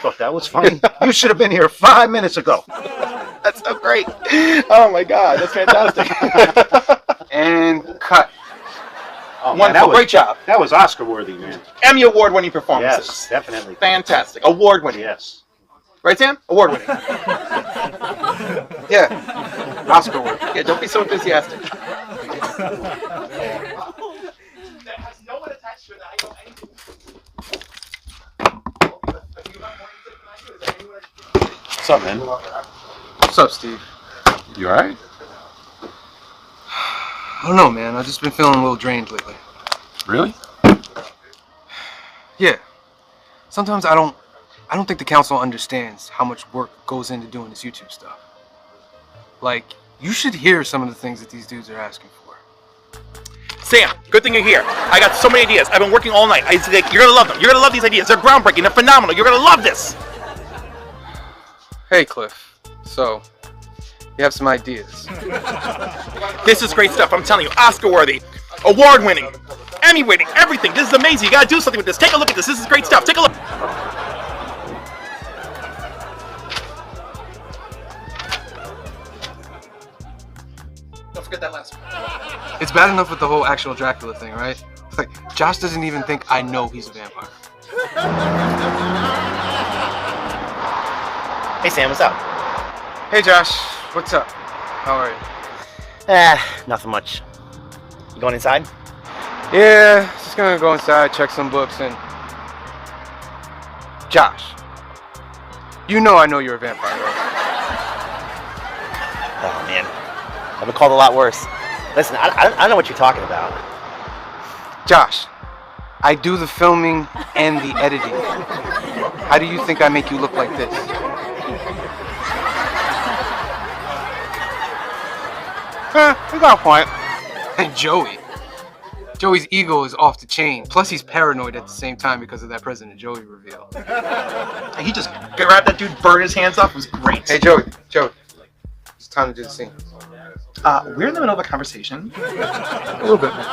thought that was funny. You should have been here 5 minutes ago. That's so great. Oh my God, that's fantastic. And cut. Oh, wonderful, great job. That was Oscar-worthy, man. Emmy award-winning performances. Yes, definitely. Fantastic. Award-winning. Yes. Right, Sam? Award-winning. Yeah. Oscar-worthy. Yeah, don't be so enthusiastic. What's up, man? What's up, Steve? You alright? I don't know, man. I've just been feeling a little drained lately. Really? Yeah. Sometimes I don't think the council understands how much work goes into doing this YouTube stuff. Like, you should hear some of the things that these dudes are asking for. Sam, good thing you're here. I got so many ideas. I've been working all night. You're gonna love them. You're gonna love these ideas. They're groundbreaking. They're phenomenal. You're gonna love this. Hey, Cliff. So, you have some ideas. This is great stuff. I'm telling you, Oscar-worthy, award-winning, Emmy-winning, everything. This is amazing. You gotta do something with this. Take a look at this. This is great stuff. Take a look. Don't forget that last one. It's bad enough with the whole actual Dracula thing, right? Like, Josh doesn't even think I know he's a vampire. Hey Sam, what's up? Hey Josh, what's up? How are you? Nothing much. You going inside? Yeah, just gonna go inside, check some books, and... Josh, you know I know you're a vampire, right? Oh man, I've been called a lot worse. Listen, I don't know what you're talking about. Josh, I do the filming and the editing. How do you think I make you look like this? You got a point. And Joey's ego is off the chain. Plus, he's paranoid at the same time because of that President Joey reveal. He just grabbed that dude, burned his hands off. It was great. Hey, Joey, it's time to do the scene. We're in the middle of a conversation. A little bit, man.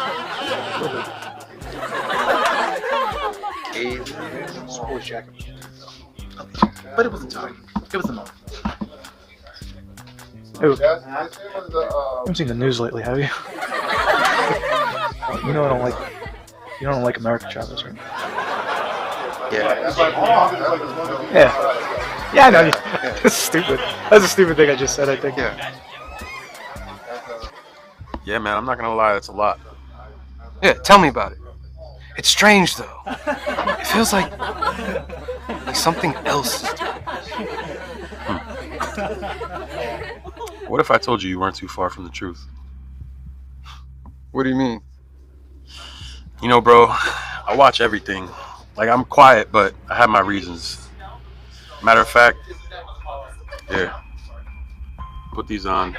Sports jacket. But it wasn't time. It was the moment. You haven't seen the news lately, have you? You know I don't like. You don't like American Chavez, right? Yeah. Yeah, I know. That's stupid. That's a stupid thing I just said, I think. Yeah. Yeah, man, I'm not gonna lie, that's a lot. Yeah, tell me about it. It's strange, though. It feels like something else is doing this. What if I told you weren't too far from the truth? What do you mean? You know, bro, I watch everything. Like, I'm quiet, but I have my reasons. Matter of fact, here, put these on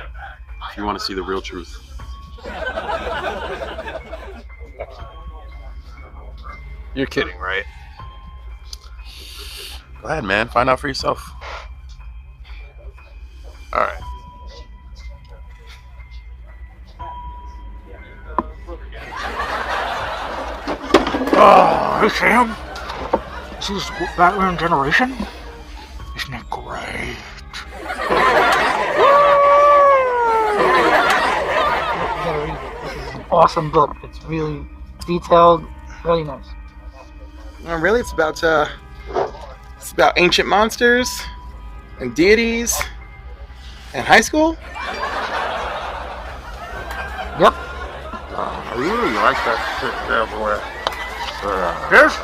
if you want to see the real truth. You're kidding, right? Go ahead, man. Find out for yourself. All right. Hey Sam, this is Batman Generation? Isn't it great? This is an awesome book. It's really detailed, really nice. Really, it's about ancient monsters and deities and high school. Yep. I really like that shit there, boy. This?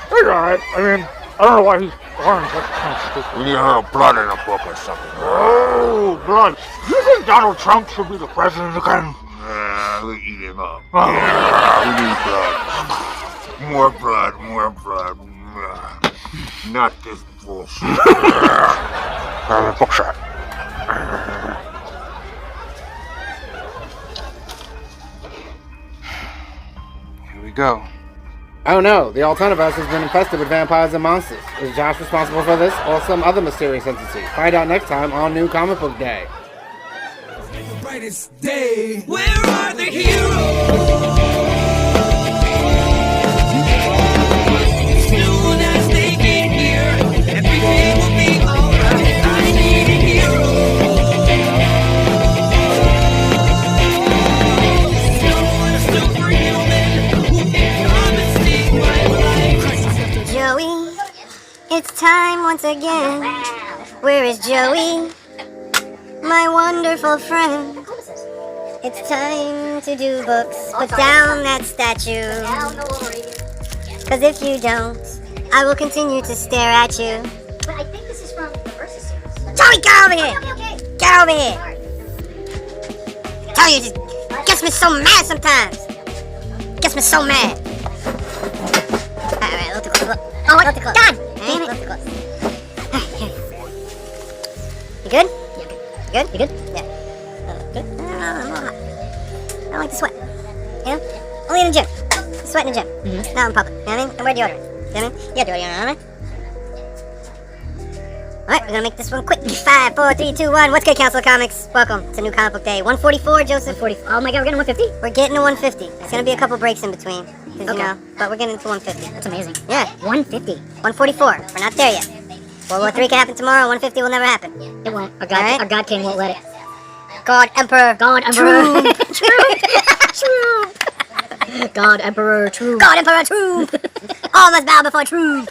He's alright. I mean, I don't know why he's orange. That's kind of stupid. We need a little blood in the book or something. Oh, blood. You think Donald Trump should be the president again? We eat him up. Oh. Yeah, we need blood. More blood, more blood. Not this bullshit. Bookshot. Here we go. Oh no, the Altoniverse has been infested with vampires and monsters. Is Josh responsible for this, or some other mysterious entity? Find out next time on New Comic Book Day. Brightest day. Where are the heroes? Soon as they get here, Where is Joey, my wonderful friend? It's time to do books. Put down that statue. Cause if you don't, I will continue to stare at you. But I think this is from the Versus series. Joey, get over here! Okay. Get over here! I tell you, it just gets me so mad sometimes. Gets me so mad. Alright, look too close. Oh, what? Look too close. God Hey, damn it. look too close. You good? Yeah, You good? You good? Yeah. Good? I'm a little hot. I don't like to sweat. You know? Only in the gym. Sweat in the gym. Not in public. You know what I mean? And wear deodorant. You know what I mean? You got deodorant, alright? Alright, we're gonna make this one quick. 5, 4, 3, 2, 1. What's good, Council of Comics? Welcome to New Comic Book Day. 144, Joseph. 40. Oh my god, we're getting 150? We're getting to 150. There's gonna be a couple breaks in between. 'Cause, you Okay. know, but we're getting to 150. That's amazing. Yeah. 150. 144. We're not there yet. World War III can happen tomorrow. 150 will never happen. It won't. Our Alright. God King won't let it. God, Emperor. God Emperor. True. True. God Emperor True. God, Emperor, true. All must bow before truth.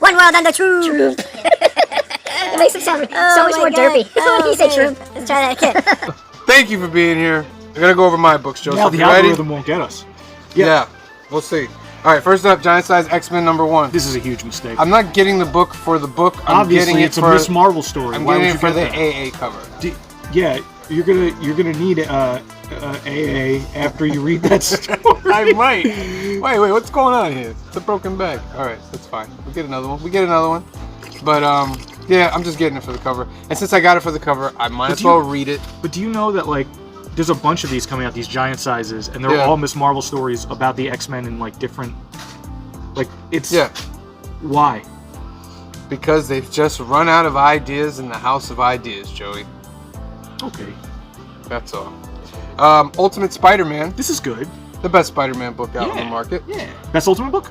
One world under truth. It makes him sound so much my more God. derpy. Oh, When he said man. True. Let's try that again. Thank you for being here. I'm gonna go over my books, Joseph. Now the You ready? algorithm won't get us. Yeah, we'll see. All right, first up, Giant Size X-Men #1. This is a huge mistake. I'm not getting the book for the book. I'm Obviously, getting it it's a for, Miss Marvel story. I'm Why getting would it for you the get that? AA cover. Yeah, you're gonna need AA after you read that story. I might. Wait, what's going on here? It's a broken bag. All right, that's fine. We get another one. But yeah, I'm just getting it for the cover. And since I got it for the cover, I might as well read it. But do you know that like there's a bunch of these coming out, these giant sizes, and they're Yeah. all Miss Marvel stories about the X-Men in like different. Like it's Yeah, why? because they've just run out of ideas in the House of Ideas, Joey. Okay, That's all. Ultimate Spider-Man, this is good. the best Spider-Man book out on the Yeah. market. Yeah, best Ultimate book.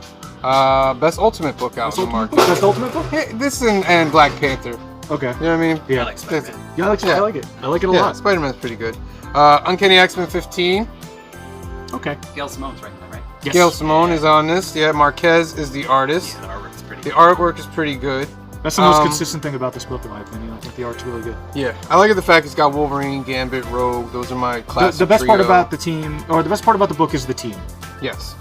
Best Ultimate book out Best on the Ultimate market. book. Best Ultimate book. Yeah, this and Black Panther. Okay. You know what I mean? Yeah. I like Spider-Man. Yeah, I like it. I like it a Yeah, lot. Spider-Man's pretty good. Uncanny X-Men 15. Okay. Gail Simone's right there, right? Yes. Gail Simone is on this. Yeah, Marquez is the artist. Yeah, the artwork is pretty The artwork is pretty good. That's the most Um, consistent thing about this book, in my opinion. I think the art's really good. Yeah, I like the fact it's got Wolverine, Gambit, Rogue. Those are my classic The best part trio. about the team, or the best part about the book, is the team. Yes,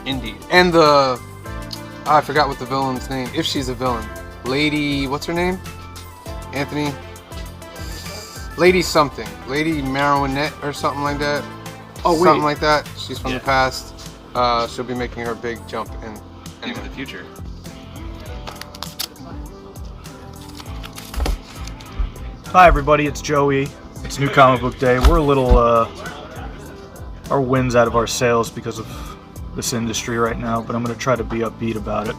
indeed. And I forgot what the villain's name. If she's a villain, Lady, what's her name? Anthony. Lady something. Lady Marinette or something like that. Oh wait. Something like that. She's from Yeah. the past. She'll be making her big jump in. into the future. Hi everybody, it's Joey. It's New Comic Book Day. We're a little, our wind's out of our sails because of this industry right now, but I'm going to try to be upbeat about it.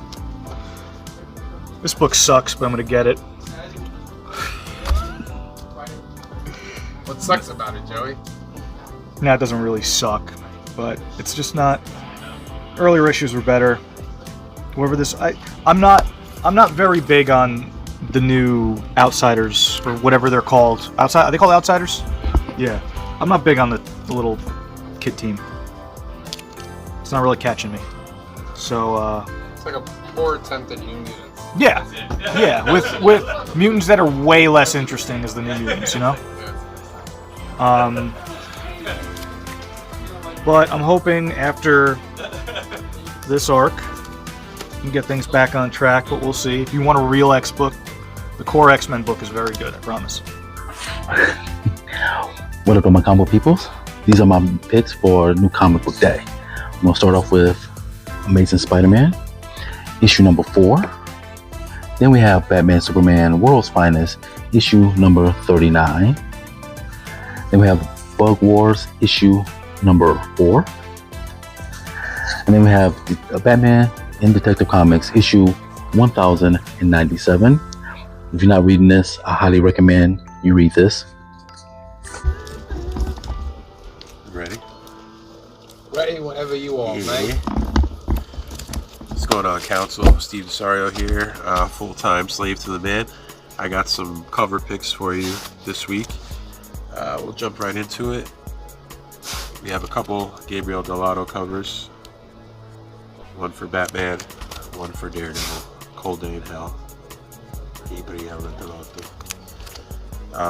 This book sucks, but I'm going to get it. What sucks about it, Joey? Nah, it doesn't really suck, but it's just not. Earlier issues were better. Whoever this, I'm not very big on the new Outsiders or whatever they're called. Are they called Outsiders? Yeah. I'm not big on the little kid team. It's not really catching me. So It's like a poor attempt at New Mutants. yeah, with mutants that are way less interesting as the New Mutants, you know. But I'm hoping after this arc, we can get things back on track. But we'll see. If you want a real X book, the core X-Men book is very good. I promise. What up, my combo peoples? These are my picks for New Comic Book Day. I'm gonna start off with Amazing Spider-Man, issue number 4. Then we have Batman Superman World's Finest, issue number 39. Then we have Bug Wars, issue number 4. And then we have Batman in Detective Comics, issue 1097. If you're not reading this, I highly recommend you read this. Ready? Ready whenever you are, mate. What's going on, Council? Steve Desario here, full-time slave to the man. I got some cover picks for you this week. We'll jump right into it. We have a couple Gabriel Dell'Otto covers. One for Batman, one for Daredevil. Cold Day in Hell. Gabriele Delotto.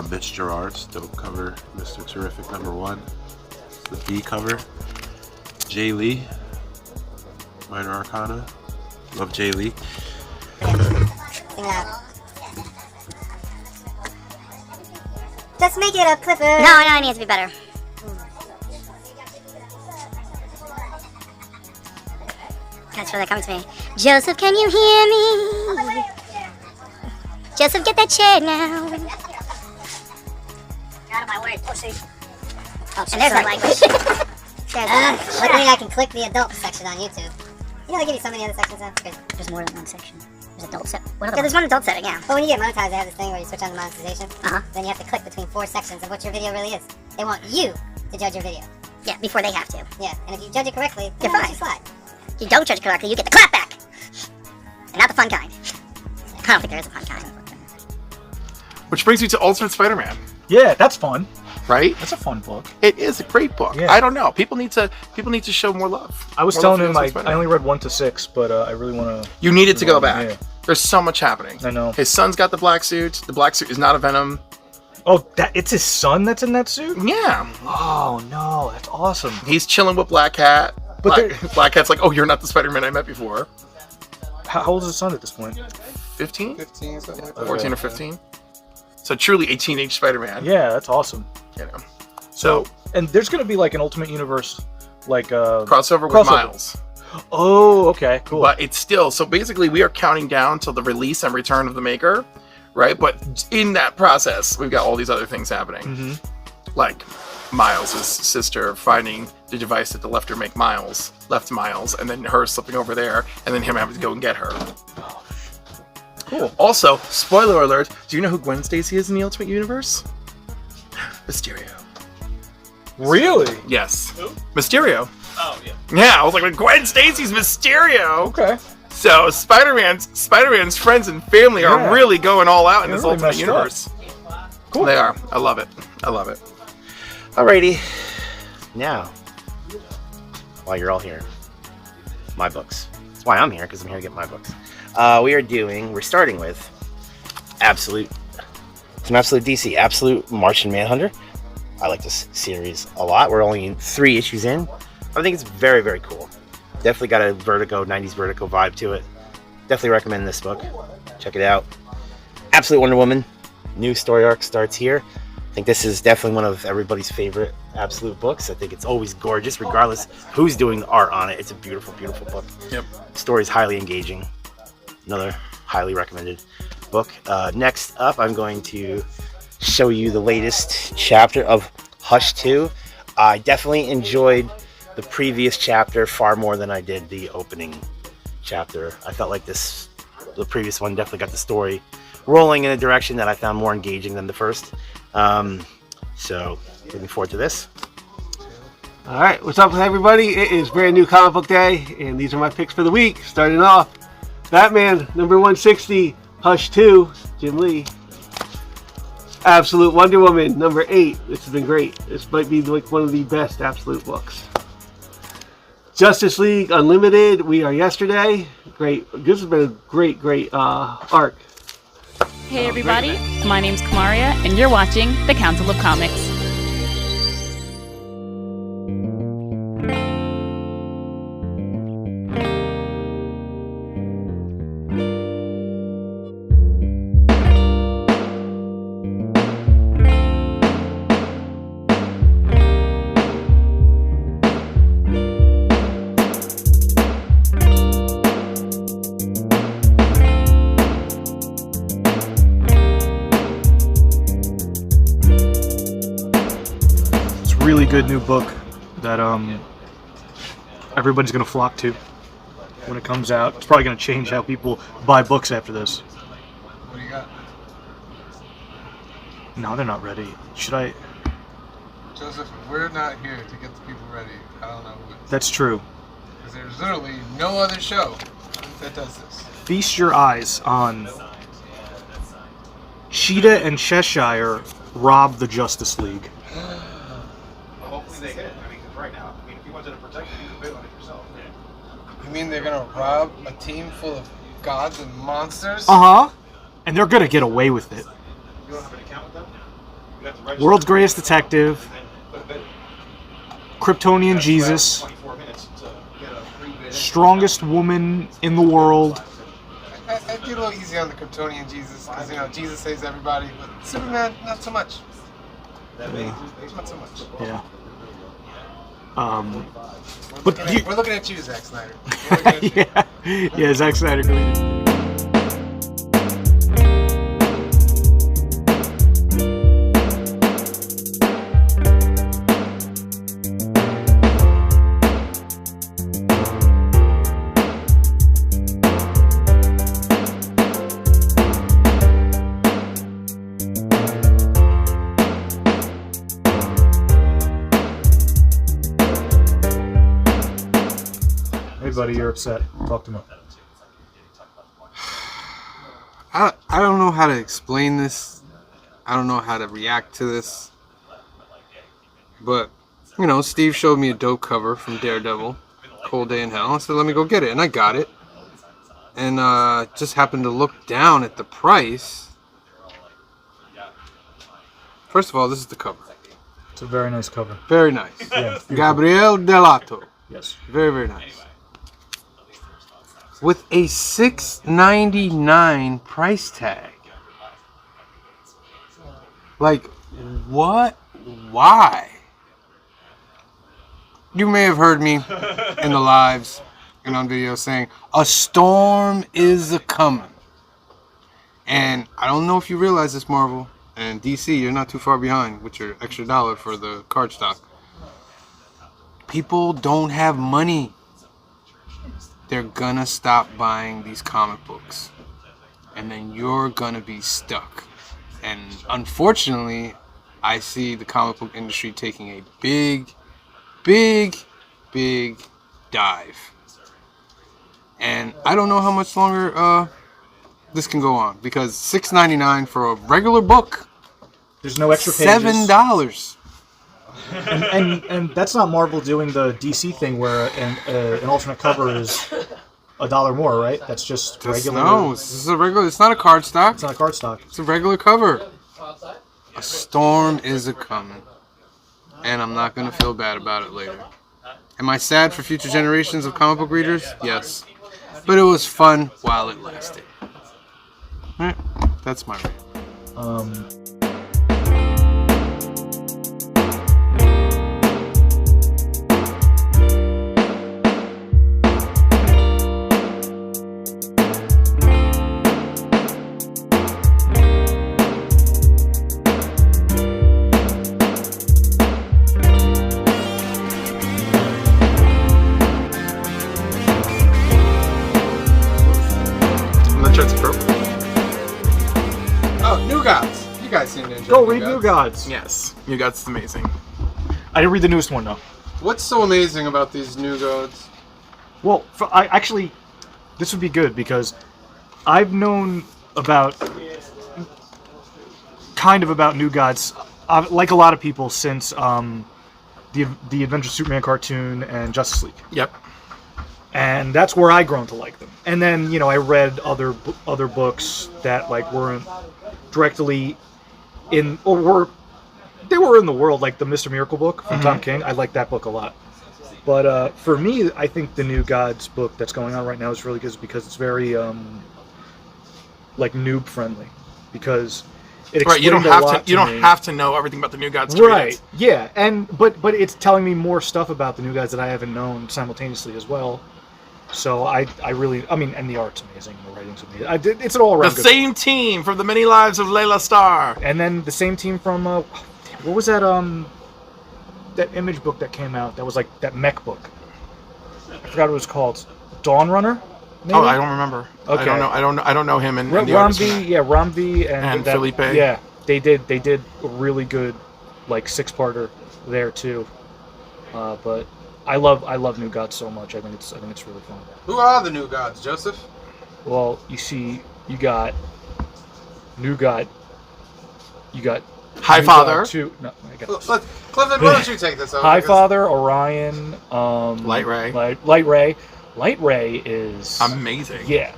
Mitch Gerard's dope cover, Mr. Terrific #1. The B cover. Jay Lee, Minor Arcana. Love Jay Lee. Just make it a Clifford. No, it needs to be better. That's where they're coming to me. Joseph, can you hear me? Joseph, get that chair now. Out of my way, pussy. Oh, and there's my language. Luckily I can click the adult section on YouTube. You know they give you so many other sections now? There's more than one section. There's adult set. What Yeah, there's one adult setting, yeah. But when you get monetized, they have this thing where you switch on the monetization. Then you have to click between 4 sections of what your video really is. They want you to judge your video. Yeah, before they have to. Yeah, and if you judge it correctly, You're they'll let fine. you slide. If you don't judge correctly, you get the clap back. And not the fun kind. I don't think there is a fun kind. Which brings me to Ultimate Spider-Man. Yeah, that's fun. Right? That's a fun book. It is a great book. Yeah. I don't know. People need to show more love. I was More telling love him for I Ultimate only read 1 to 6, but I really want to. You needed to go back. Yeah. There's so much happening. I know. His son's got the black suit. The black suit is not a Venom. Oh, it's his son that's in that suit? Yeah. Oh no, that's awesome. He's chilling with Black Cat. But Black Cat's like, oh, you're not the Spider-Man I met before. How old is his son at this point? 15? 15, something like that. 14 or 15. So truly a teenage Spider-Man. Yeah, that's awesome. You know. So, and there's going to be like an Ultimate Universe, like crossover with Miles. Oh, okay, cool. But it's still, so basically we are counting down till the release and return of the Maker, right? But in that process, we've got all these other things happening. Like Miles' sister finding the device that left Miles, and then her slipping over there, and then him having to go and get her. Cool. Also, spoiler alert, do you know who Gwen Stacy is in the Ultimate Universe? Mysterio. Really? Yes. Who? Mysterio. Oh, yeah. Yeah, I was like, Gwen Stacy's Mysterio. Okay. So Spider-Man's friends and family are really going all out in this really Ultimate messed Universe. Cool. They are. I love it. I love it. Alrighty. Now, while you're all here, my books. That's why I'm here, because I'm here to get my books. We're starting with some Absolute DC, Absolute Martian Manhunter. I like this series a lot. We're only 3 issues in. I think it's very, very cool. Definitely got a 90s Vertigo vibe to it. Definitely recommend this book. Check it out. Absolute Wonder Woman. New story arc starts here. I think this is definitely one of everybody's favorite Absolute books. I think it's always gorgeous, regardless who's doing the art on it. It's a beautiful, beautiful book. Yep. The story is highly engaging. Another highly recommended book. Next up, I'm going to show you the latest chapter of Hush 2. I definitely enjoyed the previous chapter far more than I did the opening chapter. I felt like the previous one definitely got the story rolling in a direction that I found more engaging than the first. So looking forward to this. All right, what's up, everybody? It is brand new comic book day, and these are my picks for the week. Starting off, Batman number 160, Hush 2, Jim Lee. Absolute Wonder Woman number 8. This has been great. This might be like one of the best Absolute books. Justice League Unlimited, We Are Yesterday. Great. This has been a great arc. Hey everybody, my name's Kamaria, and you're watching The Council of Comics. Really good new book that everybody's gonna flock to when it comes out. It's probably gonna change how people buy books after this. What do you got? No, they're not ready. Should I? Joseph, we're not here to get the people ready. I don't know what. That's true. Because there's literally no other show that does this. Feast your eyes on Cheetah and Cheshire rob the Justice League. Hopefully they hit. I mean, right now, if you wanted to protect it, you could bid on it yourself. You mean they're gonna rob a team full of gods and monsters? Uh-huh. and they're gonna get away with it. World's Greatest Detective, Kryptonian Jesus, Strongest Woman in the World. I'd be a little easy on the Kryptonian Jesus, because, Jesus saves everybody, but Superman, not so much. Not so much. Yeah. We're looking at you, Zack Snyder. We're looking at you. Yeah, Zack Snyder. Hey, buddy, you're upset. Talk to me. I don't know how to explain this. I don't know how to react to this. But, Steve showed me a dope cover from Daredevil, Cold Day in Hell. I said, let me go get it. And I got it. And just happened to look down at the price. First of all, this is the cover. It's a very nice cover. Very nice. Yeah, Gabriel Delato. Yes. Very, very nice. With a $6.99 price tag. Like, what? Why? You may have heard me in the lives and on video saying, a storm is a-coming. And I don't know if you realize this, Marvel. And DC, you're not too far behind with your extra dollar for the card stock. People don't have money. They're gonna stop buying these comic books. And then you're gonna be stuck. And unfortunately, I see the comic book industry taking a big dive. And I don't know how much longer this can go on. Because $6.99 for a regular book. There's no extra pages. $7. And that's not Marvel doing the DC thing where an alternate cover is $1 more, right? That's just regular. No, this is a regular. It's not a card stock. It's not a card stock. It's a regular cover. A storm is a-coming, and I'm not gonna feel bad about it later. Am I sad for future generations of comic book readers? Yes, but it was fun while it lasted. All right, that's my rant. Oh, New Gods. You guys seem to enjoy Go read New Gods. Yes, New Gods is amazing. I didn't read the newest one though. What's so amazing about these New Gods? Well, this would be good because I've known about New Gods, like a lot of people, since the Adventure Superman cartoon and Justice League. Yep. And that's where I grown to like them. And then I read other books that weren't directly in, or they were in the world, like the Mr. Miracle book from Tom King. I like that book a lot. But for me, I think the New Gods book that's going on right now is really good because it's very noob friendly, because it explained you don't me. have to know everything about the New Gods to read it. Yeah, but it's telling me more stuff about the New Gods that I haven't known simultaneously as well. So I really, and the art's amazing, the writing's amazing. It's an all-around The same team from The Many Lives of Layla Starr. And then the same team from, what was that, that Image book that came out that was like that mech book? I forgot what it was called. Dawn Runner? Maybe? Oh, I don't remember. Okay. I don't know him and the artist. Ramvi and Felipe. Yeah, they did a really good 6-parter there too. But I love New Gods so much. I think it's really fun. Who are the New Gods, Joseph? Well, you see, you got New God. You got High New Father. God 2. No, I got Clifton, why don't you take this over? High Father, Orion, Light Ray. Light Ray. Light Ray is amazing. Yeah.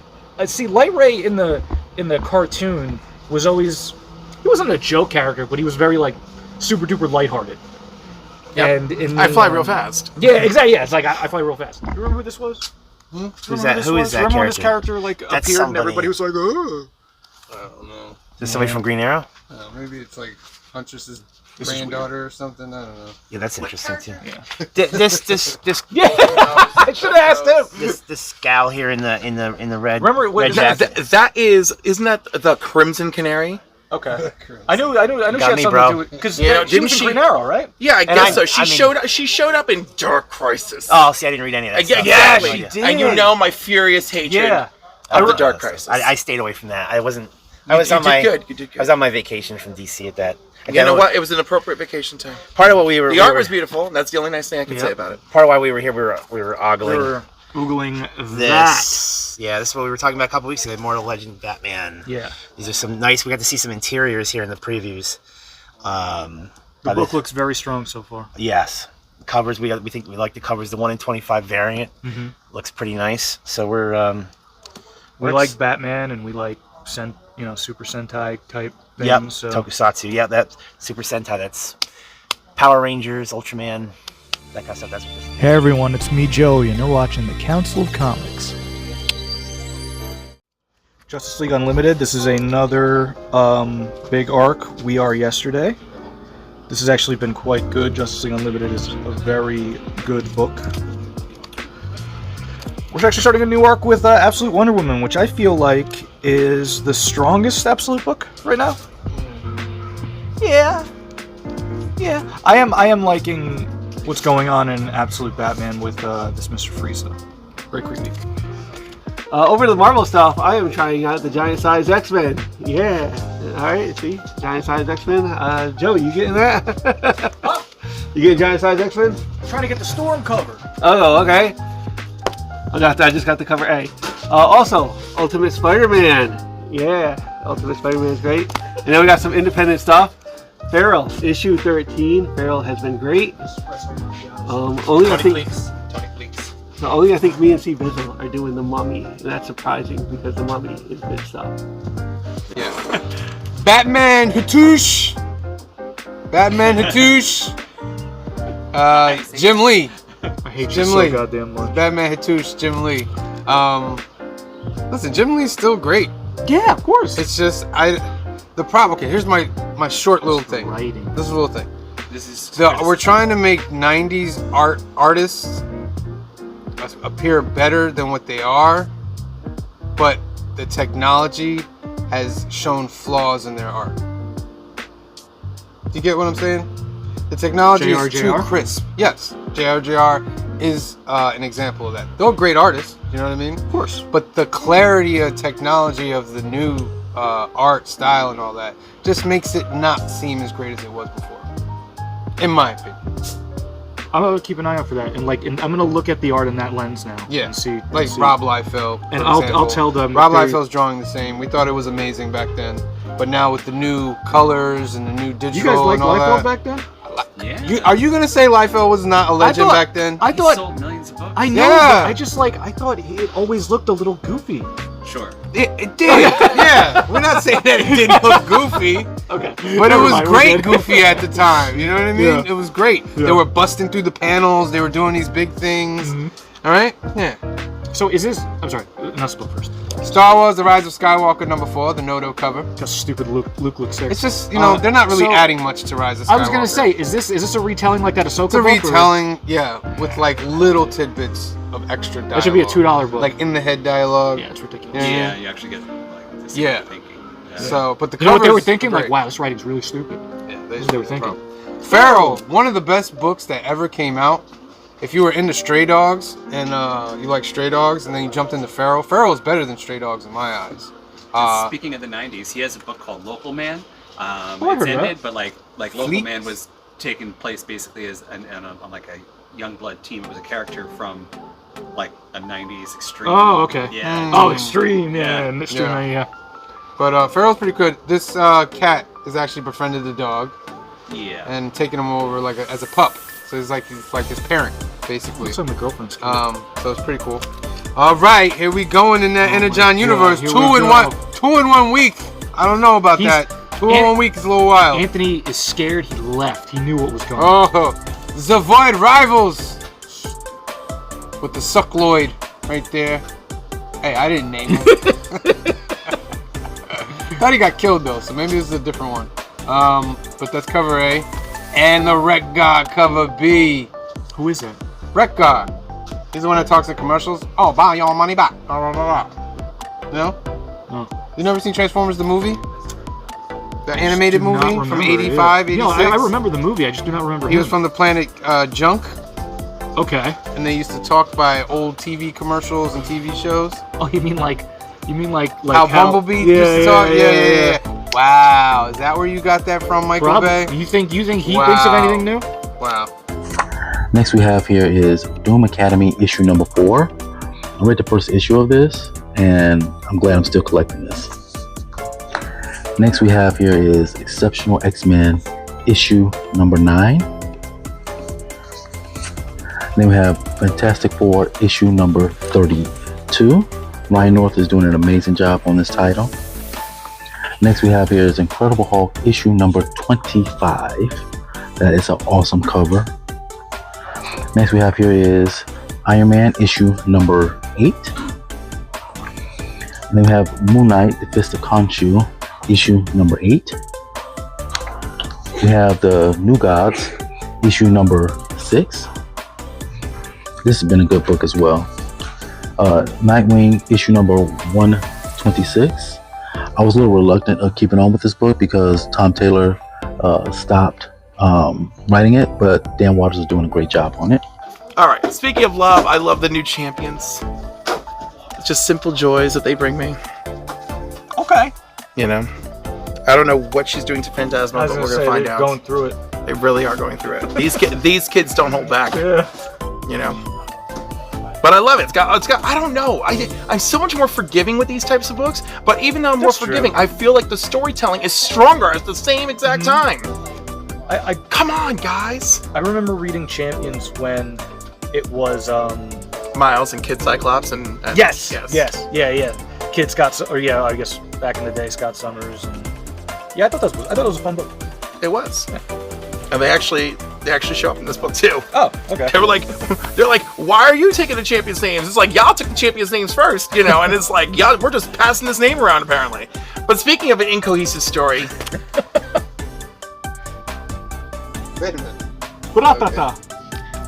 See, Light Ray in the in the cartoon was always, he wasn't a joke character, but he was very like super duper lighthearted. Yep. And I fly real fast. Yeah, exactly. Yeah, it's like I fly real fast. You remember who this was? Who's that? Who is that Remember when character? this character like That's appeared somebody. and everybody was like, "Oh." I don't know. Is this somebody from Green Arrow? Maybe it's like Huntress's granddaughter or something. I don't know. Yeah, that's interesting too. Yeah. This Yeah, I should have asked him. This gal here in the red. Remember red jacket. Isn't that the Crimson Canary? Okay. I knew she Got had me, something bro. to do with because Yeah, she was in Green Arrow, right? Yeah, I guess so. I mean- She showed up in Dark Crisis. Oh, see, I didn't read any of that. stuff. Yeah, So I she had did. no idea. And you know my furious hatred Yeah. of the Dark Crisis. I stayed away from that. I wasn't. You did good. You did good. I was on my vacation from DC at that. You know what? It was an appropriate vacation time. Part of what we were. The art was beautiful. And that's the only nice thing I can say about it. Part of why we were here, we were ogling. We were Googling this. Yeah, this is what we were talking about a couple weeks ago. Immortal Legend Batman. Yeah. These are some nice. We got to see some interiors here in the previews. The book looks very strong so far. Yes. Covers. We think we like the covers. The 1 in 25 variant looks pretty nice. So we like Batman and we like Super Sentai type things. Yep. So. Tokusatsu. Yeah, that Super Sentai. That's Power Rangers, Ultraman, that kind of stuff. That's what this is. Hey everyone, it's me Joey, and you're watching the Council of Comics. Justice League Unlimited. This is another big arc. We Are Yesterday. This has actually been quite good. Justice League Unlimited is a very good book. We're actually starting a new arc with Absolute Wonder Woman, which I feel like is the strongest Absolute book right now. Yeah. I am liking what's going on in Absolute Batman with this Mr. Freeze, though. Very creepy. Over to the Marvel stuff, I am trying out the Giant Size X-Men. Yeah. Alright, see? Giant Size X-Men. Joe, you getting that? You getting Giant Size X-Men? Trying to get the Storm cover. Oh, okay. I just got the cover A. Also, Ultimate Spider-Man. Yeah, Ultimate Spider-Man is great. And then we got some independent stuff. Feral, issue 13. Feral has been great. Only I think me and C Bizzle are doing the Mummy, and that's surprising because the Mummy is good stuff. Yeah. Batman Hatoosh. Jim Lee. I hate Jim you Lee. so goddamn much. Batman Hatoosh, Jim Lee. Listen, Jim Lee's still great. Yeah, of course. It's just the problem. Okay, here's my short little thing. This is a little thing. We're trying to make '90s artists appear better than what they are, but the technology has shown flaws in their art. Do you get what I'm saying? The technology is too crisp. Yes, JRJR is an example of that. They're great artists, you know what I mean? Of course. But the clarity of technology of the new art style and all that just makes it not seem as great as it was before, in my opinion. I'm gonna keep an eye out for that, and I'm gonna look at the art in that lens now. Yeah, and see. like Rob Liefeld, and I'll tell them. Rob Liefeld's drawing the same. We thought it was amazing back then, but now with the new colors and the new digital, You guys liked and all Liefeld that, back then? Yeah. Are you gonna say Liefeld was not a legend back then? I thought He sold millions of books. I know. Yeah. But I thought it always looked a little goofy. Sure. It did. Yeah, we're not saying that it didn't look goofy. Okay. But it was great goofy at the time. You know what I mean? Yeah. It was great. Yeah. They were busting through the panels. They were doing these big things. All right? Yeah. So is this? I'm sorry. Not spoke first. Star Wars: The Rise of Skywalker #4, the Noto cover. Just stupid Luke looks sick. It's just they're not really adding much to Rise of Skywalker. I was gonna say, is this a retelling like that Ahsoka It's a book, or- retelling, yeah, with like little tidbits of extra dialogue. That should be a $2 book. Like in the head dialogue. Yeah, it's ridiculous. You know what I Yeah, mean? you actually get like to see Yeah. what they're thinking. Yeah. So, but the You know what they were covers thinking? are Like, great. wow, this writing's really stupid. Yeah, That's what they were thinking. Feral, one of the best books that ever came out. If you were into Stray Dogs and you like Stray Dogs, and then you jumped into Feral, Feral is better than Stray Dogs in my eyes. Speaking of the '90s, he has a book called Local Man. I've It's heard of ended, that. but like Local Fleet? Man was taking place basically as on like a young blood team. It was a character from like a '90s extreme. Oh, okay. Yeah. Oh, extreme. Yeah, Yeah. extreme. Yeah. But Feral's pretty good. This cat has actually befriended the dog Yeah. and taken him over like as a pup. So he's like his parent, basically. Looks like my girlfriend's kid. So it's pretty cool. All right, here we go in that Energon universe. here Two we in go. one. 2 in 1 week. I don't know about that. 2 in 1 week is a little wild. Anthony is scared. He left. He knew what was coming. Oh, the Void Rivals with the Suckloid right there. Hey, I didn't name him. Thought he got killed though, so maybe this is a different one. But that's cover A, and the Wreck God cover B. Who is it? Wreck God. He's the one that talks in commercials. Oh, buy your money back. Blah, blah, blah. No? No. You never seen Transformers the movie? The animated movie from 85, 86? No, I remember the movie. I just do not remember He was from the planet Junk. Okay. And they used to talk by old TV commercials and TV shows. Oh, you mean like how Bumblebee used to talk? Yeah. Wow, is that where you got that from, Michael Bay? You think he thinks of anything new? Wow. Next we have here is Doom Academy issue number 4. I read the first issue of this, and I'm glad I'm still collecting this. Next we have here is Exceptional X-Men issue number 9. Then we have Fantastic Four issue number 32. Ryan North is doing an amazing job on this title. Next we have here is Incredible Hulk issue number 25. That is an awesome cover. Next we have here is Iron Man issue number 8. And then we have Moon Knight, The Fist of Khonshu issue number 8. We have the New Gods issue number 6. This has been a good book as well. Nightwing issue number 126. I was a little reluctant of keeping on with this book because Tom Taylor stopped writing it, but Dan Waters is doing a great job on it. All right. Speaking of love, I love the new champions. It's just simple joys that they bring me. Okay. You know, I don't know what she's doing to Phantasma, but we're gonna find out. Going through it. They really are going through it. These kids don't hold back. Yeah. You know. But I love it. It's got. I don't know. I'm so much more forgiving with these types of books. But even though I'm more forgiving, I feel like the storytelling is stronger at the same exact time. Come on, guys. I remember reading Champions when it was Miles and Kid Cyclops and yes. Kid Scott, or yeah, I guess back in the day, Scott Summers. And yeah, I thought it was a fun book. It was. Yeah. And they actually show up in this book too. Oh, okay. They're like, why are you taking the champions' names? It's like y'all took the champions' names first, you know, and it's like, yeah, we're just passing this name around apparently. But speaking of an incohesive story, Wait a minute.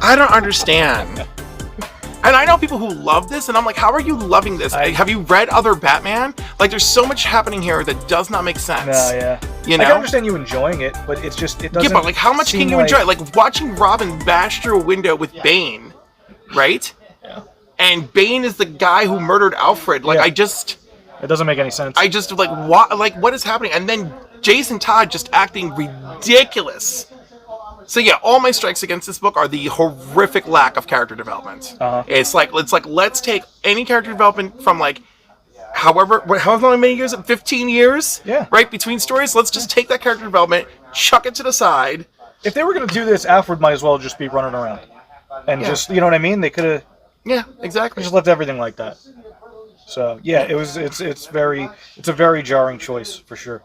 I don't understand. And I know people who love this, and I'm like, how are you loving this? Have you read other Batman? Like, there's so much happening here that does not make sense. No, yeah. You know? I can understand you enjoying it, but it doesn't. Yeah, but like, how much can you enjoy? Like watching Robin bash through a window with Bane, right? Yeah. And Bane is the guy who murdered Alfred. Like, it doesn't make any sense. I just like what is happening? And then Jason Todd just acting ridiculous. So yeah, all my strikes against this book are the horrific lack of character development. It's like let's take any character development from like however many years, 15 years, right, between stories. Let's just take that character development, chuck it to the side. If they were going to do this, Alfred might as well just be running around and just, you know what I mean? They could have. Yeah, exactly. Just left everything like that. So yeah, it's a very jarring choice for sure.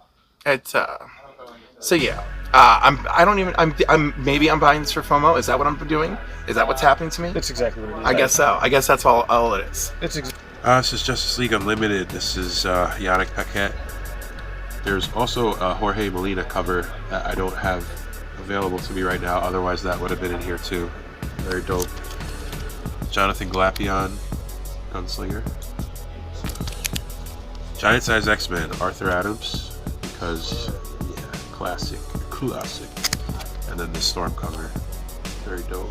So yeah. I'm maybe I'm buying this for FOMO. Is that what I'm doing? Is that what's happening to me? That's exactly what it is. I guess so. I guess that's all it is. This is Justice League Unlimited. This is Yannick Paquette. There's also a Jorge Molina cover that I don't have available to me right now. Otherwise, that would have been in here too. Very dope. Jonathan Glapion, Gunslinger. Giant Size X-Men, Arthur Adams, because classic. And then the Storm cover. Very dope.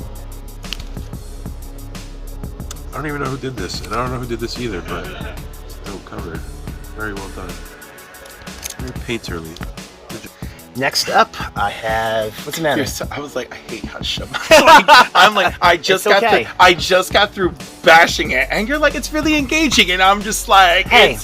I don't even know who did this, and I don't know who did this either, but it's a dope cover. Very well done. Very painterly. Next up, I have. What's the matter? I was like, I hate Hush. I just got through bashing it, and you're like, it's really engaging, and I'm just like, hey.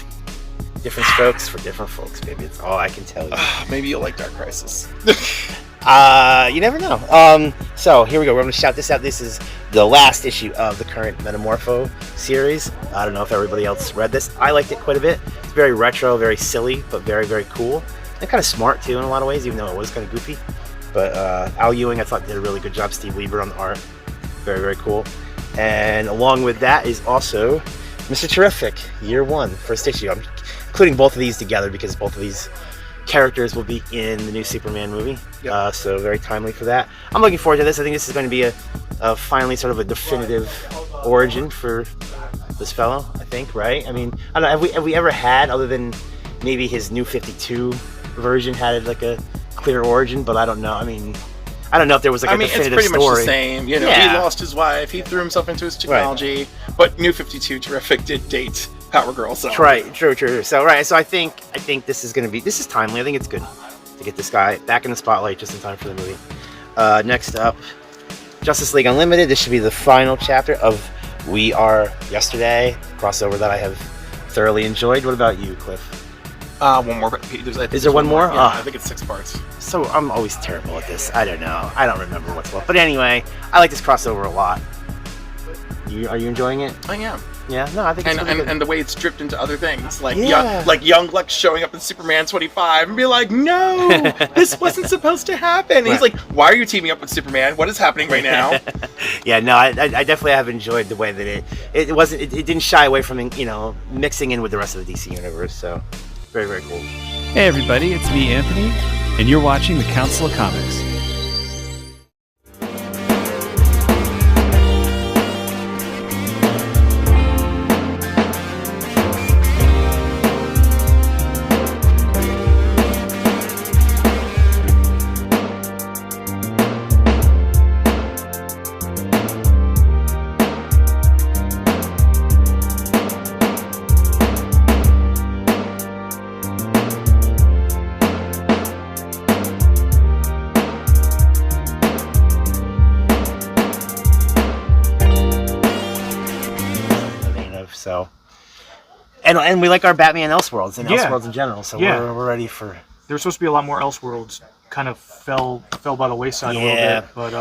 Different strokes for different folks, baby. It's all I can tell you. Maybe you'll like Dark Crisis. You never know. So here we go. We're going to shout this out. This is the last issue of the current Metamorpho series. I don't know if everybody else read this. I liked it quite a bit. very retro, very silly, but very, very cool. And kind of smart too in a lot of ways, even though it was kind of goofy. But Al Ewing, I thought, did a really good job. Steve Lieber on the art. Very, very cool. And along with that is also Mr. Terrific, Year 1, first issue. I'm including both of these together because both of these characters will be in the new Superman movie. Yep. So very timely for that. I'm looking forward to this. I think this is going to be a finally sort of a definitive origin for this fellow, I think, right? I mean, I don't know, have we ever had, other than maybe his New 52 version had like a clear origin, but I don't know. I mean, I don't know if there was like a definitive it's pretty story. much the same. You know, he lost his wife, he threw himself into his technology, but New 52 Terrific did date Power Girl. So Right, true. So I think this is timely. I think it's good to get this guy back in the spotlight just in time for the movie. Next up, Justice League Unlimited. This should be the final chapter of We Are Yesterday, crossover that I have thoroughly enjoyed. What about you, Cliff? One more. Is there one more? Yeah, I think it's 6 parts. So I'm always terrible at this. I don't know. I don't remember what's what. But anyway, I like this crossover a lot. Are you enjoying it? I am. Yeah, no, I think it's really good. And the way it's dripped into other things, like young Lex showing up in Superman 25 and be like, no, this wasn't supposed to happen. And he's like, why are you teaming up with Superman? What is happening right now? Yeah, no, I definitely have enjoyed the way that it didn't shy away from, you know, mixing in with the rest of the DC universe. So very, very cool. Hey everybody, it's me, Anthony, and you're watching the Council of Comics. So, and we like our Batman Elseworlds and Yeah. Elseworlds in general. So Yeah. we're ready for. There's supposed to be a lot more Elseworlds. Kind of fell by the wayside a little bit, but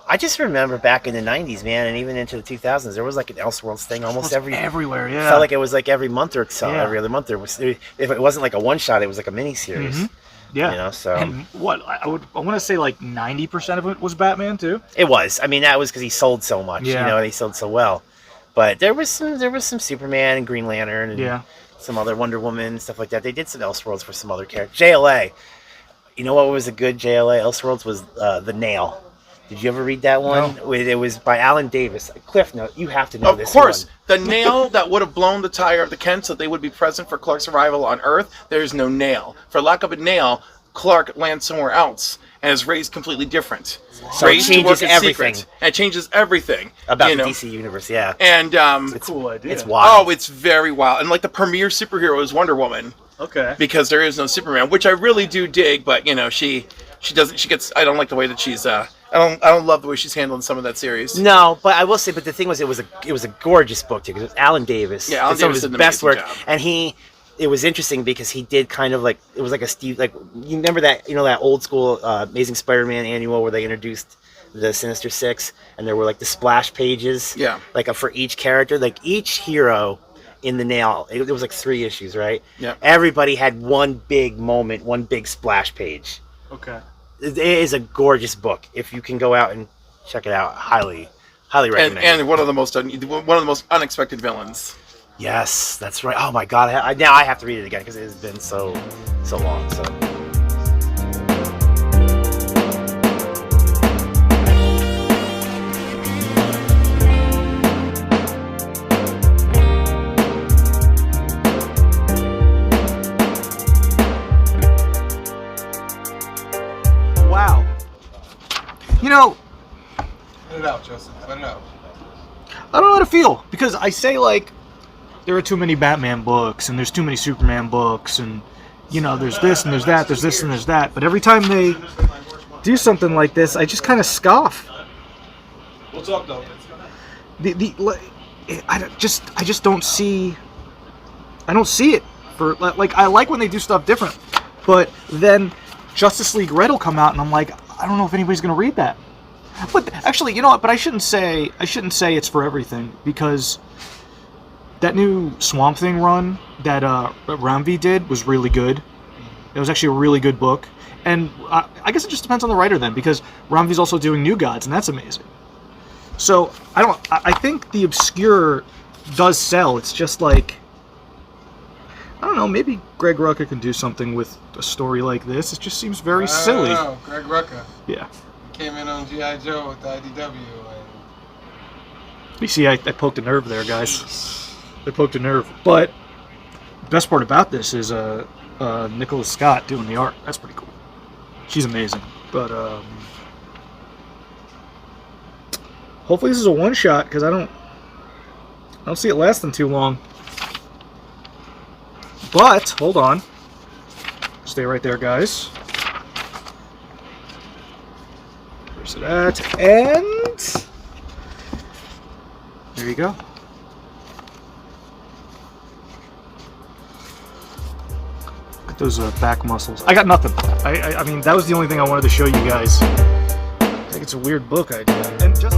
I just remember back in the '90s, man, and even into the 2000s, there was like an Elseworlds thing almost everywhere. Yeah, felt like it was like every month or so, Yeah. every other month. If it wasn't like a one shot, it was like a mini series. Mhm. Yeah, you know. So and what I want to say like 90% of it was Batman too. it was. I mean, that was because he sold so much. Yeah. You know, and he sold so well. But there was some Superman and Green Lantern and some other Wonder Woman and stuff like that. They did some Elseworlds for some other characters. JLA. You know what was a good JLA Elseworlds was The Nail. Did you ever read that one? No. It was by Alan Davis. Cliff, no, you have to know this Of course, one. the nail that would have blown the tire of the Kent so they would be present for Clark's arrival on Earth, there's no nail. For lack of a nail, Clark lands somewhere else and is raised completely different. So it Raised to changes work in everything. secret. And it changes everything. About you the know. DC universe, yeah. And It's cool idea. It's wild. Oh, it's very wild. And like the premier superhero is Wonder Woman. Okay. Because there is no Superman, which I really do dig, but you know, she gets I don't like the way that she's I don't love the way she's handling some of that series. No, but I will say, but the thing was, it was a gorgeous book too, because it was Alan Davis. Yeah, Alan did some of Davis his did an best work, amazing job. and it was interesting because he did kind of like, it was like a Steve, like, you remember that, you know, that old school Amazing Spider-Man annual where they introduced the Sinister Six, and there were like the splash pages, like for each character, like each hero in the Nail. It was like 3 issues, right? Yeah. Everybody had one big moment, one big splash page. Okay. It is a gorgeous book. If you can go out and check it out, highly recommend. And one of the most unexpected villains. Yes, that's right. Oh my God! Now I have to read it again because it has been so long. So. Wow. You know, Let it out, Joseph. Let it out. I don't know how to feel because I say like there are too many Batman books and there's too many Superman books and you know there's this and there's that, there's this and there's that. But every time they do something like this, I just kind of scoff. We'll talk though. I just don't see. I don't see it for like I like when they do stuff different, but then Justice League Red will come out and I'm like, I don't know if anybody's gonna read that. But actually, you know what? But I shouldn't say it's for everything because that new Swamp Thing run that Ramvi did was really good. It was actually a really good book. And I guess it just depends on the writer then, because Ramvi's also doing New Gods, and that's amazing. So I think the obscure does sell. It's just like, I don't know, maybe Greg Rucka can do something with a story like this. It just seems very silly. I don't know. Greg Rucka. Yeah. Came in on G.I. Joe with the IDW. You see, I poked a nerve there, guys. I poked a nerve. But the best part about this is Nicholas Scott doing the art. That's pretty cool. She's amazing. But hopefully this is a one-shot, because I don't see it lasting too long. But hold on. Stay right there, guys. Where's it at? And there you go. Look at those back muscles. I got nothing. I mean, that was the only thing I wanted to show you guys. I think it's a weird book idea. And just...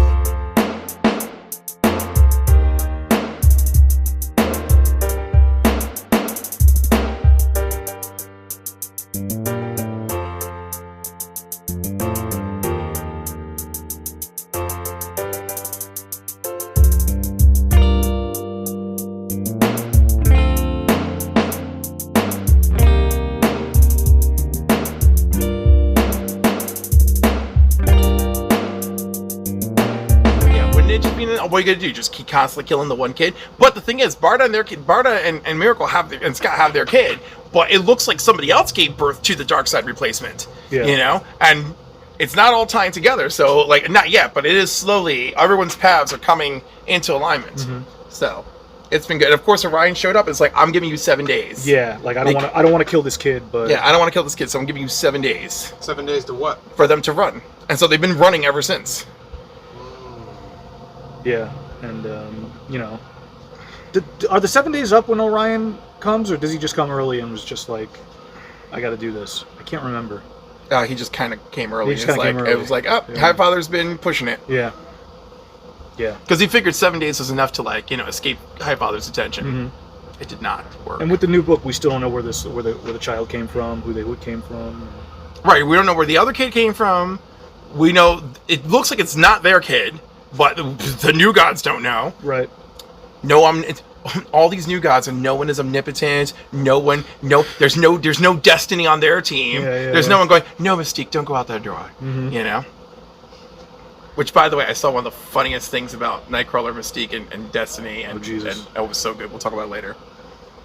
what are you gonna do? Just keep constantly killing the one kid? But the thing is, Barda and their kid, Barda and Miracle and Scott have their kid, but it looks like somebody else gave birth to the Darkseid replacement. Yeah. You know, and it's not all tying together. So like, not yet, but it is slowly. Everyone's paths are coming into alignment. Mm-hmm. So it's been good. Of course, Orion showed up. It's like, I'm giving you 7 days. Yeah, like I don't want to kill this kid, but yeah, I don't want to kill this kid, so I'm giving you 7 days. 7 days to what? For them to run, and so they've been running ever since. Yeah, and you know, are the 7 days up when Orion comes, or does he just come early and was just like, I got to do this? I can't remember. He just kind of came early. Came early. It was like, oh, yeah. Highfather's been pushing it. Yeah. Yeah. Because he figured 7 days was enough to, like, you know, escape Highfather's attention. Mm-hmm. It did not work. And with the new book, we still don't know where the child came from, who they came from. Right. We don't know where the other kid came from. We know it looks like it's not their kid. But the new gods don't know. Right. All these new gods, and no one is omnipotent. There's no destiny on their team. There's no one going, no, Mystique, don't go out that door. Mm-hmm. You know? Which, by the way, I saw one of the funniest things about Nightcrawler, Mystique, and Destiny, and it was so good. We'll talk about it later.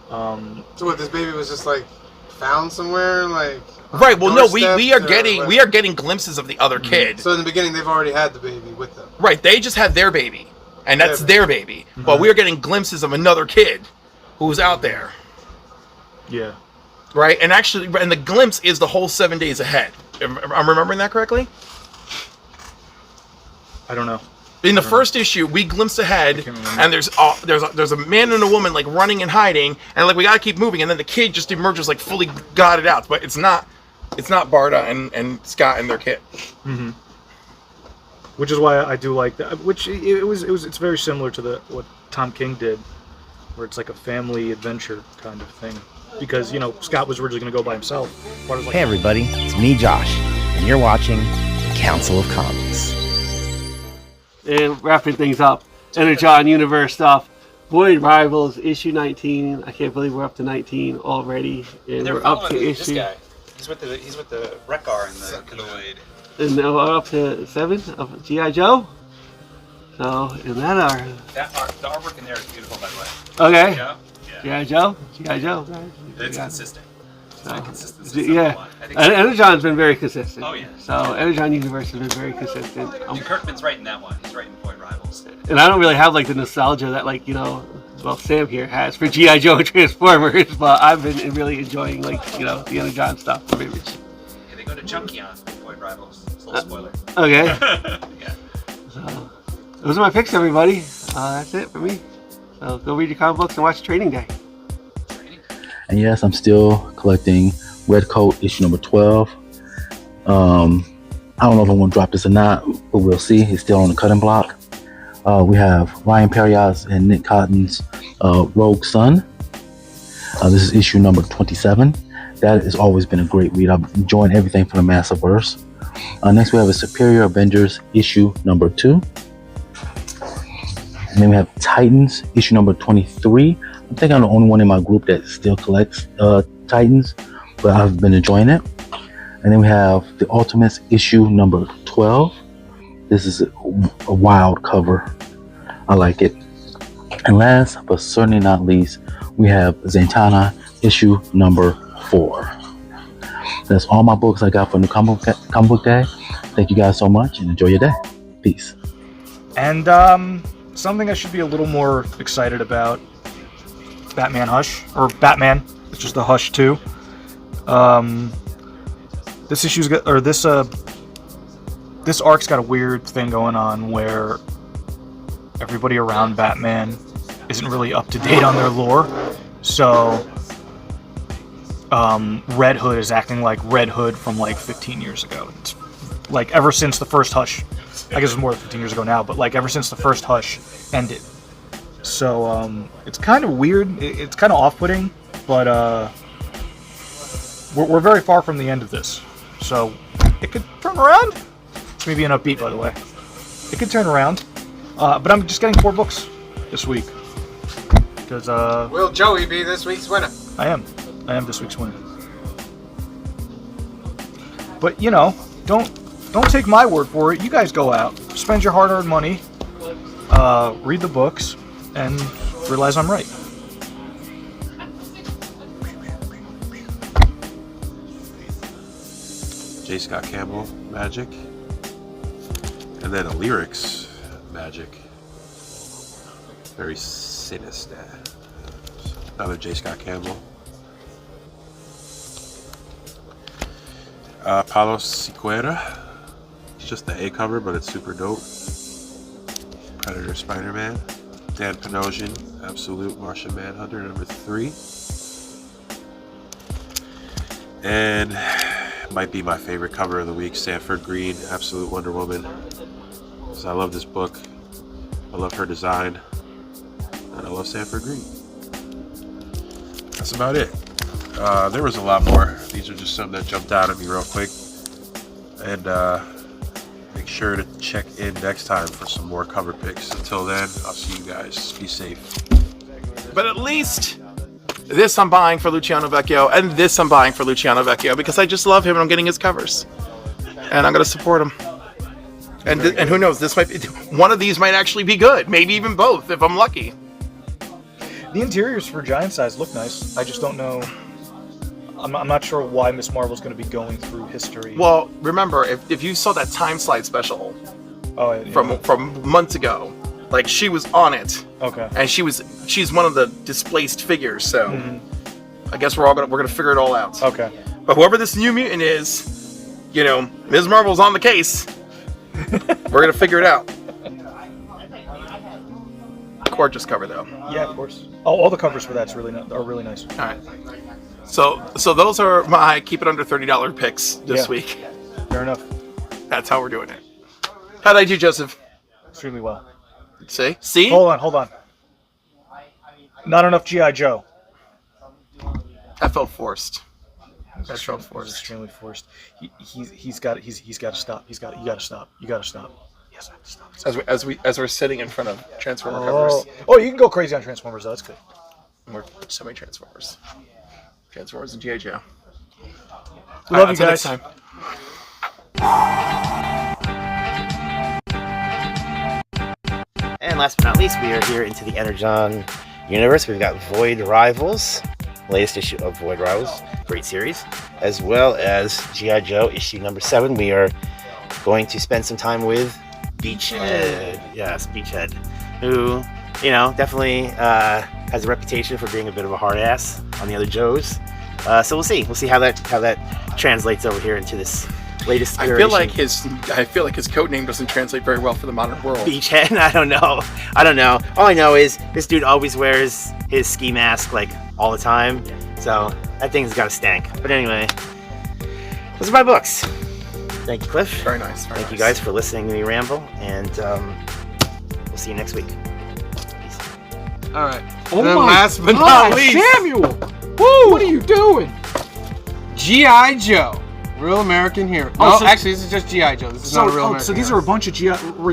So what, this baby was just like found somewhere, like... Right. Well, no, we are getting glimpses of the other kid. So in the beginning, they've already had the baby with them. Right. They just had their baby, and that's their baby. Mm-hmm. But we are getting glimpses of another kid who's out there. Yeah. Right. And actually, and the glimpse is the whole 7 days ahead. I'm remembering that correctly? I don't know. In the first issue, we glimpse ahead, and there's a man and a woman like running and hiding, and like we gotta keep moving, and then the kid just emerges like fully got it out, but it's not Barda and Scott and their kid. Mm-hmm. Which is why I do like that. Which it's very similar to what Tom King did, where it's like a family adventure kind of thing. Because you know Scott was originally going to go by himself. Like, hey everybody, it's me Josh, and you're watching the Council of Comics. And wrapping things up, Energon Universe stuff. Void Rivals issue 19. I can't believe we're up to 19 already, and we're up to issue. This guy. He's with the Rekar and the Void. And now we're up to 7 of G.I. Joe. So, and the artwork in there is beautiful, by the way. Okay. G.I. Joe. G.I. Joe. It's consistent. Yeah, and Energon's been very consistent. Oh yeah. So Energon Universe has been very consistent. Kirkman's writing that one. He's writing Void Rivals. And I don't really have like the nostalgia that like Sam here has for G.I. Joe and Transformers, but I've been really enjoying like the Energon stuff from Image. Yeah, they go to Junkion for Void Rivals. It's a little spoiler. Okay. Yeah. So those are my picks, everybody. That's it for me. So go read your comic books and watch Trading Day. And yes, I'm still collecting Red Coat issue number 12. I don't know if I'm going to drop this or not, but we'll see. It's still on the cutting block. We have Ryan Perriot's and Nick Cotton's Rogue Sun. This is issue number 27. That has always been a great read. I'm enjoying everything from the Massiverse. Next we have a Superior Avengers issue number 2. And then we have Titans issue number 23. I think I'm the only one in my group that still collects Titans, but I've been enjoying it. And then we have the Ultimates issue number 12. This is a wild cover. I like it. And last but certainly not least, we have Zatanna issue number 4. That's all my books I got for New Comic Book Day. Thank you guys so much and enjoy your day. Peace. And something I should be a little more excited about. Batman Hush, or Batman, it's just the Hush 2. This issue's got, or this arc's got a weird thing going on where everybody around Batman isn't really up to date on their lore. So Red Hood is acting like Red Hood from like 15 years ago. It's like ever since the first Hush, I guess it's more than 15 years ago now, but like ever since the first Hush ended. So it's kind of weird. It's kind of off-putting, but we're very far from the end of this. So it could turn around. It's me being upbeat, by the way. It could turn around. But I'm just getting 4 books this week. Because Will Joey be this week's winner? I am this week's winner. But you know, don't take my word for it. You guys go out, spend your hard-earned money, read the books, and realize I'm right. J. Scott Campbell magic, and then a lyrics magic. Very sinister. Another J. Scott Campbell. Paulo Siqueira. It's just the A cover, but it's super dope. Predator Spider-Man. Dan Panosian, Absolute Martian Manhunter number 3. And might be my favorite cover of the week, Sanford Green, Absolute Wonder Woman. Because I love this book. I love her design. And I love Sanford Green. That's about it. There was a lot more. These are just some that jumped out at me real quick. And make sure to check in next time for some more cover picks. Until then, I'll see you guys. Be safe. But at least this I'm buying for Luciano Vecchio, and this I'm buying for Luciano Vecchio because I just love him and I'm getting his covers. And I'm going to support him. And who knows, this might be, one of these might actually be good. Maybe even both if I'm lucky. The interiors for Giant Size look nice. I just don't know. I'm not sure why Miss Marvel's going to be going through history. Well, remember, if you saw that Time Slide special from months ago, like she was on it. Okay. And she's one of the displaced figures, so I guess we're gonna figure it all out. Okay. But whoever this New Mutant is, you know, Ms. Marvel's on the case. We're gonna figure it out. Gorgeous cover though. Yeah, of course. Oh, all the covers for that's are really nice. All right. So those are my keep it under $30 picks this week. Fair enough. That's how we're doing it. How'd I do, Joseph? Extremely well. See? Hold on. Not enough G.I. Joe. That felt forced. That felt forced. Extremely forced. He's got to stop. You got to stop. Yes, I have to stop. As we're sitting in front of Transformer covers. Oh, you can go crazy on Transformers though. That's good. More semi-Transformers. Transformers and G.I. Joe. Love you guys. Next time. And last but not least, we are here into the Energon universe. We've got Void Rivals, latest issue of Void Rivals, great series, as well as G.I. Joe issue number 7. We are going to spend some time with Beachhead. Yes, Beachhead, who, you know, definitely has a reputation for being a bit of a hard ass on the other Joes. So we'll see. We'll see how that translates over here into this latest iteration. I feel like his code name doesn't translate very well for the modern world. Beachhead? I don't know. All I know is this dude always wears his ski mask like all the time. So that thing's got a stank. But anyway, those are my books. Thank you, Cliff. Very nice. Thank you guys for listening to me ramble, and we'll see you next week. Peace. All right. Oh then my last but God, not least, Samuel! Woo! What are you doing? G.I. Joe. Real American Hero. Oh, No, so- actually, this is just G.I. Joe. This is not a real American so these Hero. are a bunch of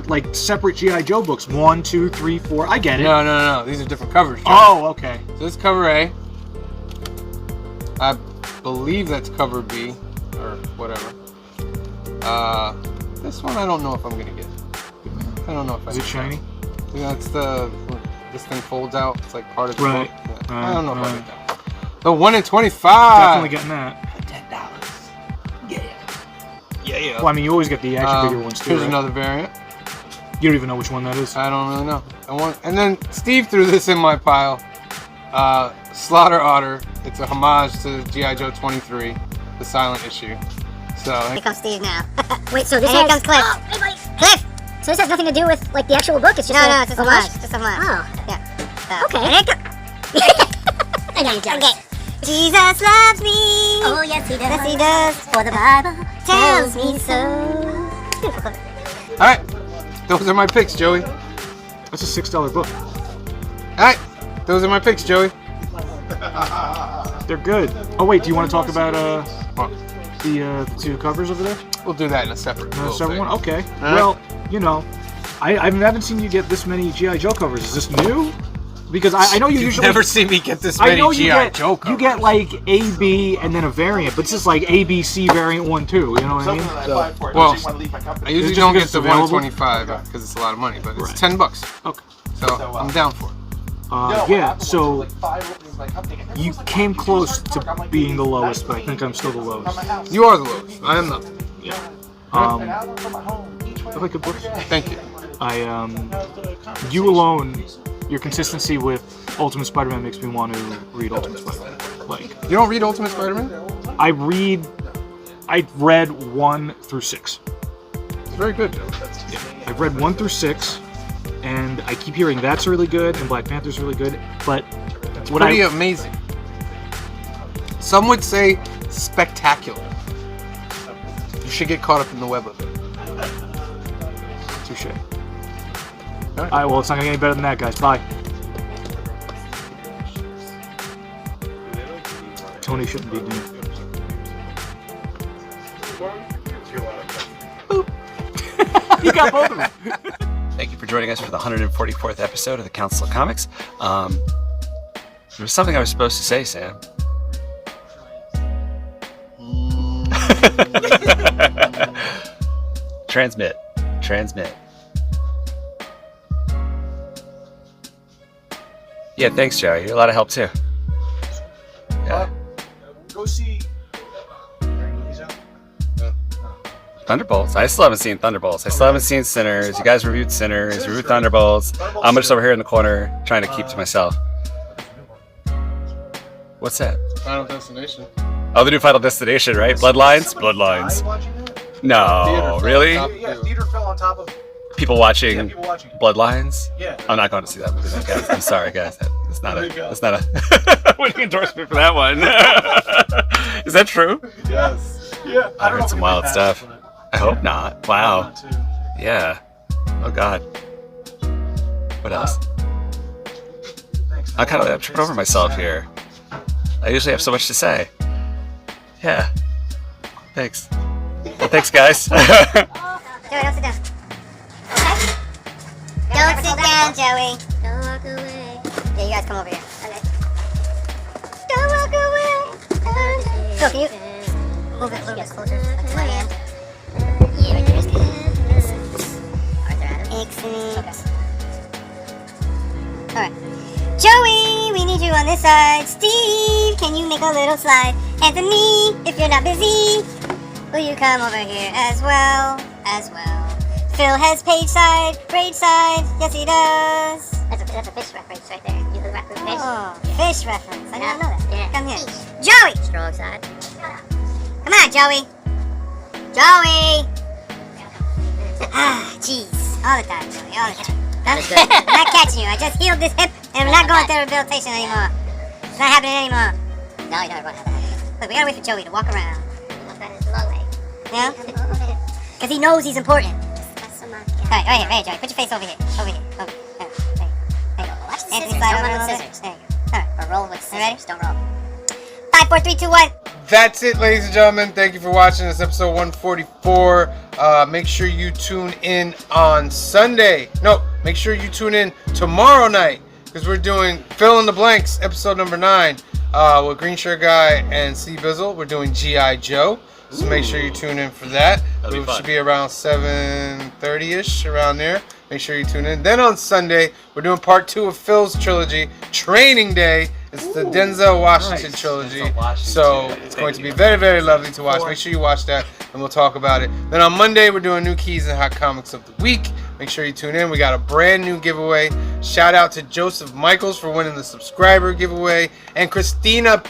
like separate G.I. Joe books. 1, 2, 3, 4. I get it. No. These are different covers. Joe. Oh, okay. So this is cover A. I believe that's cover B, or whatever. This one I don't know if I'm gonna get. I don't know if I. Is it shiny? Yeah, it's this thing folds out. It's like part of the Right. book. Yeah. I don't know if I get that. The 1 in 25. Definitely getting that. Yeah. Well, I mean, you always get the action figure ones too. Here's right? another variant. You don't even know which one that is. I don't really know. And then Steve threw this in my pile. Slaughter Otter. It's a homage to G.I. Joe 23, the silent issue. So Here comes Steve now. Wait, so this And here has... comes Cliff. Oh, hey, buddy. Cliff! So this has nothing to do with, like, the actual book? It's just No, it's just a homage. Just a homage. Oh. Yeah. Okay. And here I know you're jealous. Okay. Jesus loves me. Oh, yes, he does. Yes, he does. For the Bible Tells me so. Beautiful book. alright. Those are my picks, Joey. That's a $6 book. Alright. Those are my picks, Joey. They're good. Oh wait, do you want to talk about the two covers over there? We'll do that in a separate Separate one. Okay. right. Well, you know, I haven't seen you get this many G.I. Joe covers. Is this new? Because I know you You've usually never seen me get this I many know you G.I. get Joe covers. you get like A, B, and then a variant, but this is like A, B, C variant 1, 2. You know what I mean? Well, I Is usually it don't just get because the it's available? 125 because it's a lot of money, but it's Right. $10. Okay. So I'm down for it. Yeah. So you came close to being the lowest, but I think I'm still the lowest. You are the lowest. I am not. Yeah. I like good books. Thank you. You alone, your consistency with Ultimate Spider-Man makes me want to read Ultimate Spider-Man. Like, you don't read Ultimate Spider-Man? I read 1 through 6. It's very good, Joe. Yeah. I've read 1 through 6, and I keep hearing that's really good and Black Panther's really good, but it's pretty amazing. Some would say spectacular. You should get caught up in the web of it. Touche. Alright, well, it's not gonna get any better than that, guys. Bye. Tony shouldn't be doing. You got both of them. Thank you for joining us for the 144th episode of the Council of Comics. There was something I was supposed to say, Sam. Transmit. Yeah, thanks, Joey. You're a lot of help too. Yeah. Go see. Thunderbolts. I still haven't seen Thunderbolts. I still haven't seen Sinners. You guys reviewed Sinners, reviewed Thunderbolts. I'm just over here in the corner trying to keep to myself. What's that? Final Destination. Oh, the new Final Destination, right? Bloodlines? Bloodlines. No, really? Yeah, theater fell on top of. People watching, Yeah, people watching. Bloodlines? Yeah. I'm not going to see that movie, then, guys. I'm sorry, guys. That's not a winning endorsement for that one. Is that true? Yes. Yeah. I heard some wild stuff. I hope not. Wow. Yeah. Oh God. What else? I'm tripping over myself here. I usually have so much to say. Yeah. Thanks. Well, thanks, guys. Joey, don't sit down. Okay? Don't sit down, Joey. Don't walk away. Yeah, you guys come over here. Okay. Don't walk away. Phil, can you move it a little bit closer to my hand? Excellent. Alright. Joey, we need you on this side. Steve, can you make a little slide? Anthony, if you're not busy, will you come over here as well? Phil has page side, braid side. Yes, he does. That's a fish reference right there. You look at fish. Oh, fish reference. I didn't know that. Yeah. Come here. Joey! Strong side. Come on, Joey. Joey! Ah, jeez. All the time, Joey. All the time. I'm not catching you. I just healed this hip, and I'm not going through rehabilitation anymore. It's not happening anymore. No, you never want to have that. Look, we gotta wait for Joey to walk around. It's a long way. Yeah? Because he knows he's important. Alright, right here, Joey. Put your face over here. Over here. There you go. Watch Anthony, scissors. slide Don't over run a with little scissors. bit. There you go. Or roll with scissors. Don't roll. 5, 4, 3, 2, 1. That's it, ladies and gentlemen. Thank you for watching this episode 144. Make sure you tune in on Sunday. No, make sure you tune in tomorrow night because we're doing Fill in the Blanks, episode number 9, with Green Shirt Guy and C Bizzle. We're doing G.I. Joe. So make sure you tune in for that. It should be around 7:30ish, around there. Make sure you tune in. Then on Sunday, we're doing part 2 of Phil's trilogy, Training Day. It's the Denzel Washington trilogy. So it's going to be very, very lovely to watch. Make sure you watch that, and we'll talk about it. Then on Monday, we're doing new keys and hot comics of the week. Make sure you tune in. We got a brand new giveaway. Shout out to Joseph Michaels for winning the subscriber giveaway, and Christina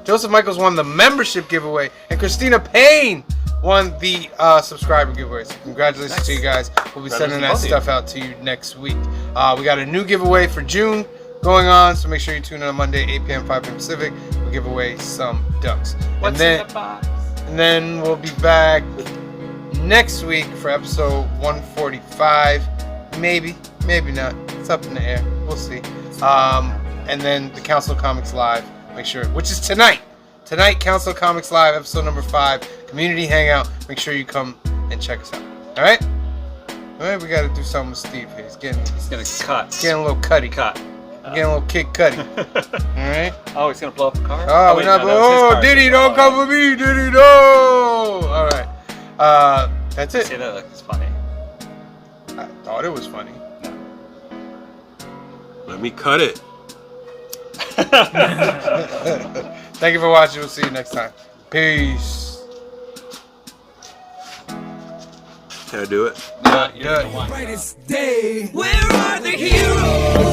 Joseph Michaels won the membership giveaway, and Christina Payne won the subscriber giveaway. So congratulations to you guys. We'll be sending that stuff out to you next week. We got a new giveaway for June going on, so make sure you tune in on Monday, 8 p.m., 5 p.m. Pacific. We'll give away some ducks. And then we'll be back next week for episode 145. Maybe not. It's up in the air. We'll see. And then the Council of Comics Live. Make sure, which is tonight. Tonight, Council of Comics Live, episode number 5, community hangout. Make sure you come and check us out. All right? All right, we got to do something with Steve here. He's getting cut. He's getting a little cutty. Getting a little Kid Cudi. All right? Oh, he's going to blow up the car? Oh, we're not blowing. Diddy, don't come for me. Diddy, no. All right. That's it. Say that like it's funny. I thought it was funny. Let me cut it. Thank you for watching. We'll see you next time. Peace. Can I do it? Brightest day. Where are the heroes?